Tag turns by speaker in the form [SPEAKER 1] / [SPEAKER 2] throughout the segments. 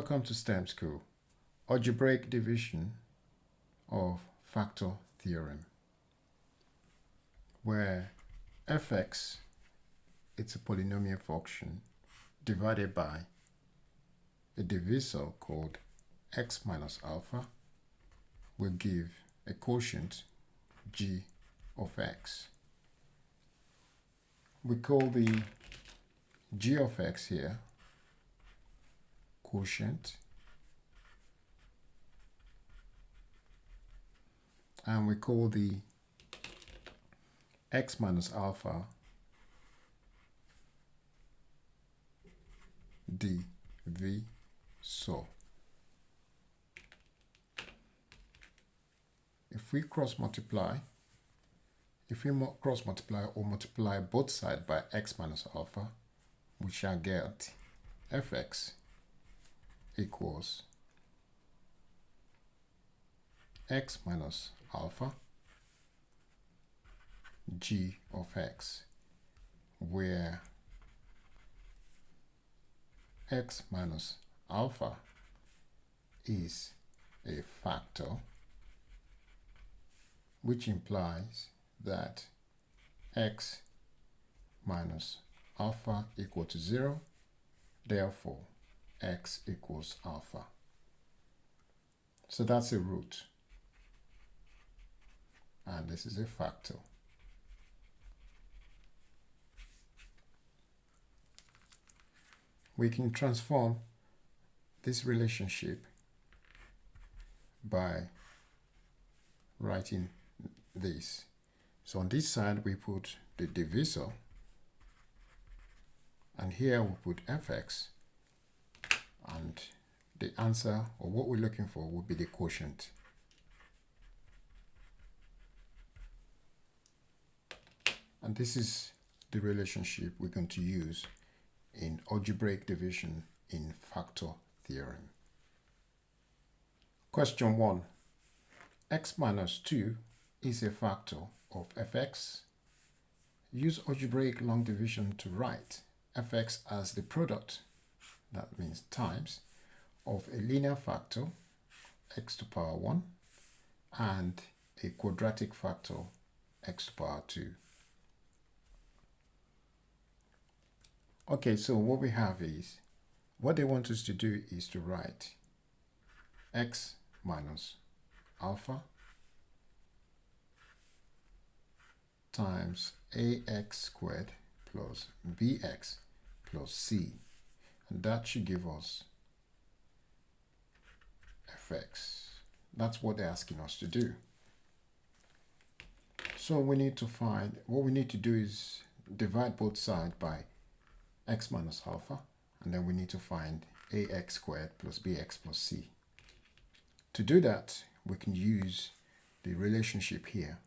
[SPEAKER 1] Welcome to STEM School, Algebraic division of factor theorem, where fx, it's a polynomial function divided by a divisor called x minus alpha will give a quotient g of x. We call the g of x here quotient, and we call the x minus alpha divisor. If we cross multiply or multiply both sides by x minus alpha, we shall get fx equals x minus alpha g of x, where x minus alpha is a factor, which implies that x minus alpha equal to 0, therefore x equals alpha. So that's a root, and this is a factor. We can transform this relationship by writing this. So on this side we put the divisor, and here we put fx, and the answer, or what we're looking for, would be the quotient. And this is the relationship we're going to use in algebraic division in factor theorem. Question 1. X minus 2 is a factor of fx. Use algebraic long division to write fx as the product, that means times, of a linear factor x to the power 1 and a quadratic factor x to the power 2. Okay, so what we have is, what they want us to do is to write x minus alpha times ax squared plus bx plus c, and that should give us fx. That's what they're asking us to do. So we need to find, what we need to do is divide both sides by x minus alpha, and then we need to find ax squared plus bx plus c. To do that, we can use the relationship here.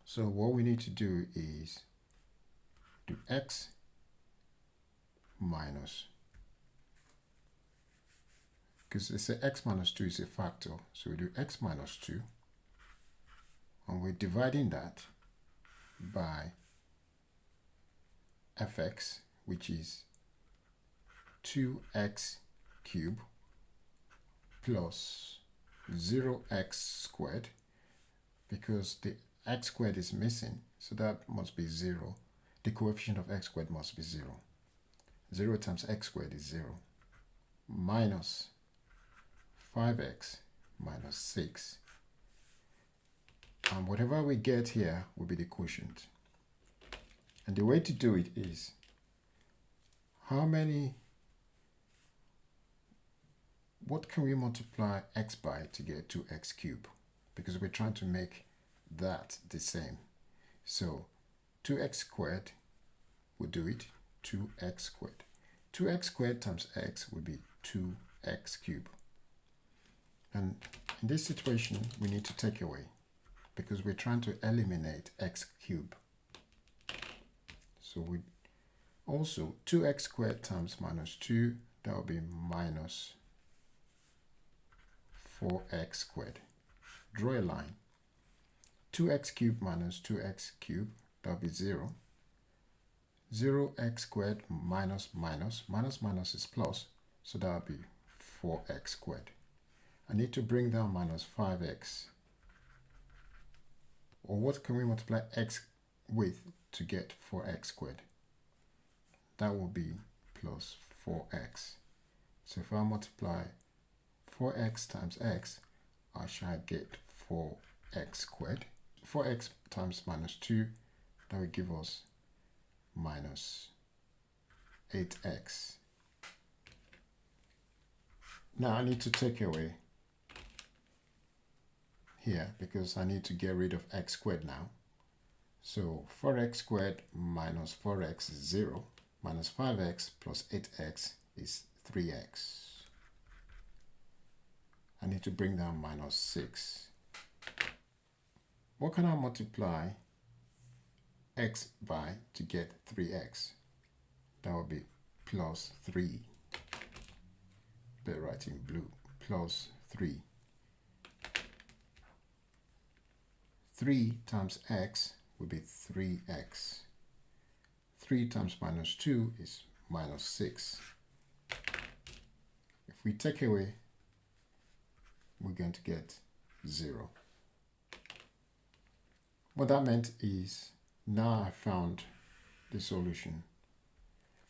[SPEAKER 1] So what we need to do is do x minus, because they say x minus 2 is a factor, so we do x minus 2, and we're dividing that by fx, which is 2x cubed plus 0x squared, because the x squared is missing, so that must be 0. The coefficient of x squared must be 0. 0 times x squared is 0, minus 5x minus 6. And whatever we get here will be the quotient. And the way to do it is, what can we multiply x by to get 2x cubed? Because we're trying to make that the same. So 2x squared will do it, 2x squared. 2x squared times x will be 2x cubed. And in this situation, we need to take away, because we're trying to eliminate x cubed. So we also 2x squared times minus 2, that will be minus 4x squared. Draw a line. 2x cubed minus 2x cubed, that will be 0. 0x squared minus minus is plus, So that would be 4x squared. I need to bring down minus 5x. Or what can we multiply x with to get 4x squared? That will be plus 4x. So if I multiply 4x times x, I shall get 4x squared. 4x times minus 2, that will give us minus 8x. Now I need to take away here because I need to get rid of x squared now. So 4x squared minus 4x is 0, minus 5x plus 8x is 3x. I need to bring down minus 6. What can I multiply x by to get 3x? That would be plus 3. Better write in blue. Plus 3. 3 times x will be 3x. 3 times minus 2 is minus 6. If we take away, we're going to get 0. What that meant is now I found the solution.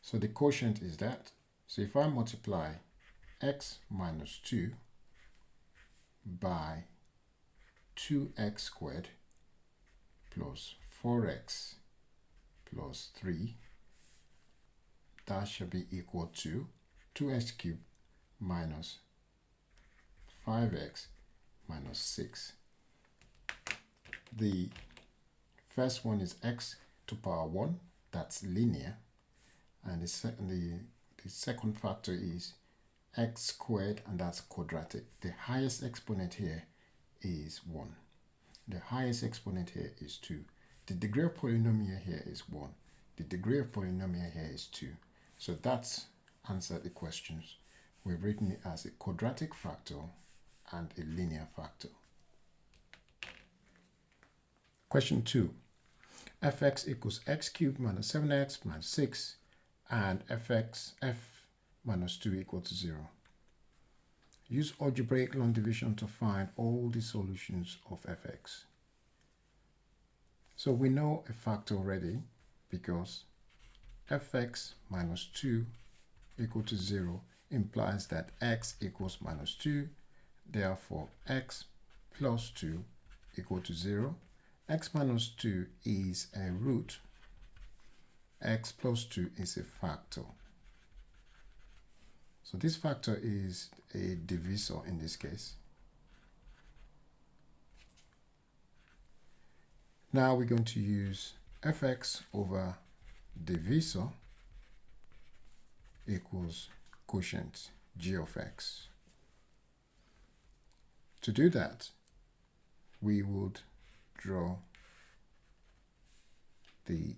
[SPEAKER 1] So the quotient is that. So if I multiply x minus 2 by 2x squared plus 4x plus 3, that should be equal to 2x cubed minus 5x minus 6. The first one is x to power 1, that's linear, and the second factor is x squared, and that's quadratic. The highest exponent here is 1. The highest exponent here is 2. The degree of polynomial here is 1. The degree of polynomial here is 2. So that's answered the questions. We've written it as a quadratic factor and a linear factor. Question 2. Fx equals x cubed minus 7x minus 6 and f minus 2 equal to 0. Use algebraic long division to find all the solutions of fx. So we know a factor already because fx minus 2 equal to 0 implies that x equals minus 2. Therefore, x plus 2 equal to 0. X minus 2 is a root. X plus 2 is a factor. So this factor is a divisor in this case. Now we're going to use fx over divisor equals quotient g of x. To do that, we would draw the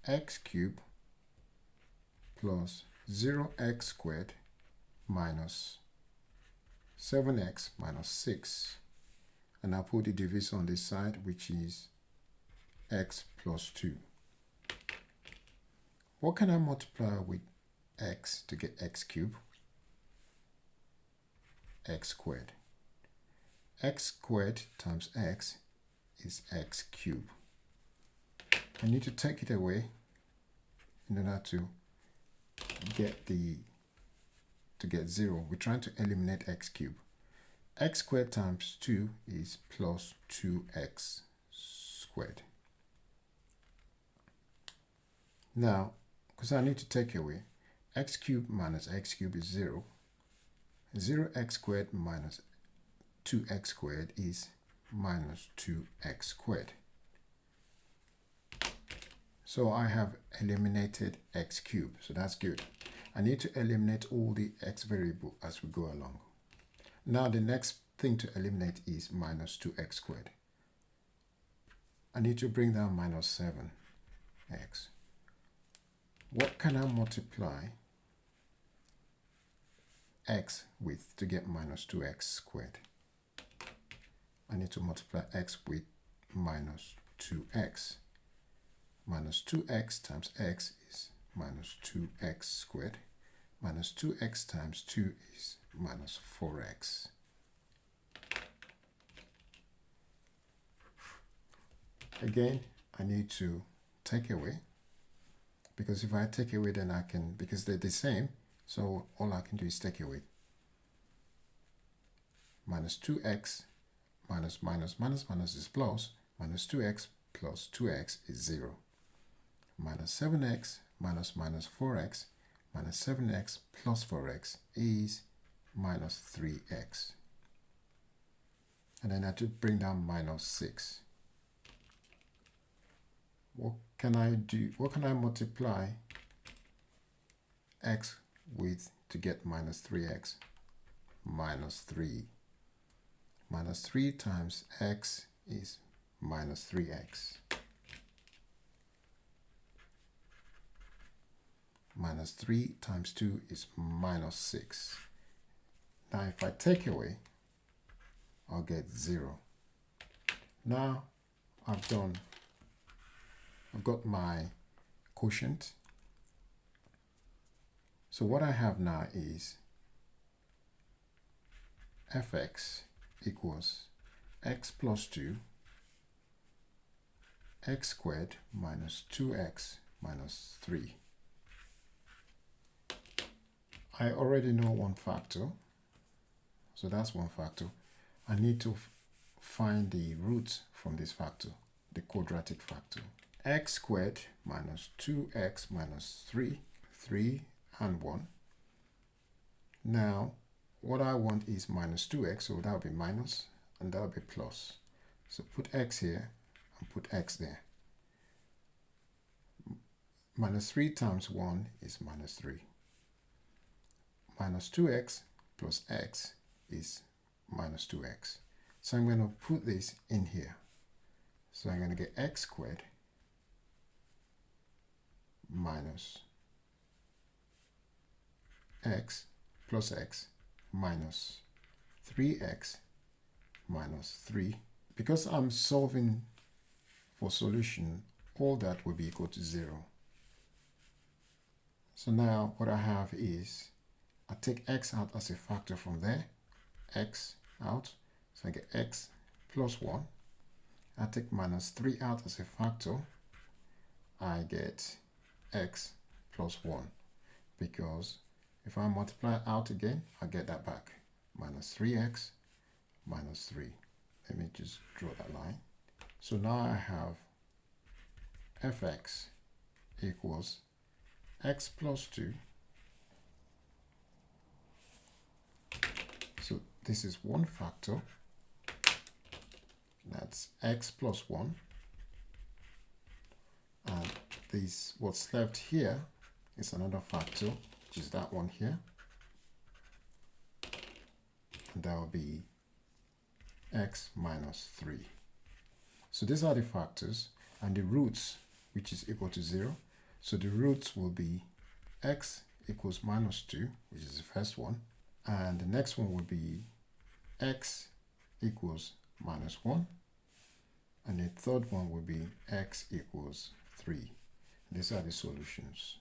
[SPEAKER 1] x cubed plus 0x squared minus 7x minus 6, and I'll put the divisor on this side, which is x plus 2. What can I multiply with x to get x cubed? X squared. X squared times x is x cubed. I need to take it away in order to get 0. We're trying to eliminate x cubed. X squared times 2 is plus 2x squared. Now, because I need to take away, x cubed minus x cubed is 0. 0x squared minus 2x squared is minus 2x squared. So I have eliminated x cubed, so that's good. I need to eliminate all the x variable as we go along. Now the next thing to eliminate is minus 2x squared. I need to bring down minus 7x. What can I multiply x with to get minus 2x squared? I need to multiply x with minus 2x. Minus 2x times x is minus 2x squared. minus 2x times 2 is minus 4x. Again, I need to take away, because if I take away, then I can, because they're the same, so all I can do is take away. Minus 2x minus minus is plus, minus 2x plus 2x is 0. Minus 7x minus 4x minus 7x plus 4x is minus 3x. And then I have to bring down minus 6. What can I do? What can I multiply x with to get minus 3x? Minus 3. Minus 3 times x is minus 3x. Minus 3 times 2 is minus 6. Now if I take away, I'll get 0. Now I've got my quotient. So what I have now is fx equals x plus 2 x squared minus 2x minus 3. I already know one factor, so that's one factor. I need to find the roots from this factor, the quadratic factor. X squared minus 2x minus 3, 3 and 1. Now, what I want is minus 2x, so that will be minus, and that will be plus. So put x here and put x there. Minus 3 times 1 is minus 3. Minus 2x plus x is minus 2x. So I'm going to put this in here. So I'm going to get x squared minus x plus x minus 3x minus 3. Because I'm solving for solution, all that will be equal to 0. So now what I have is, I take x out as a factor from there, x out, so I get x plus 1. I take minus 3 out as a factor, I get x plus 1, because if I multiply out again, I get that back, minus 3x minus 3. Let me just draw that line. So now I have fx equals x plus 2. So this is one factor, that's x plus 1, and this, what's left here is another factor, which is that one here, and that will be x minus 3. So these are the factors, and the roots, which is equal to 0. So the roots will be x equals minus 2, which is the first one, and the next one will be x equals minus 1, and the third one will be x equals 3. These are the solutions.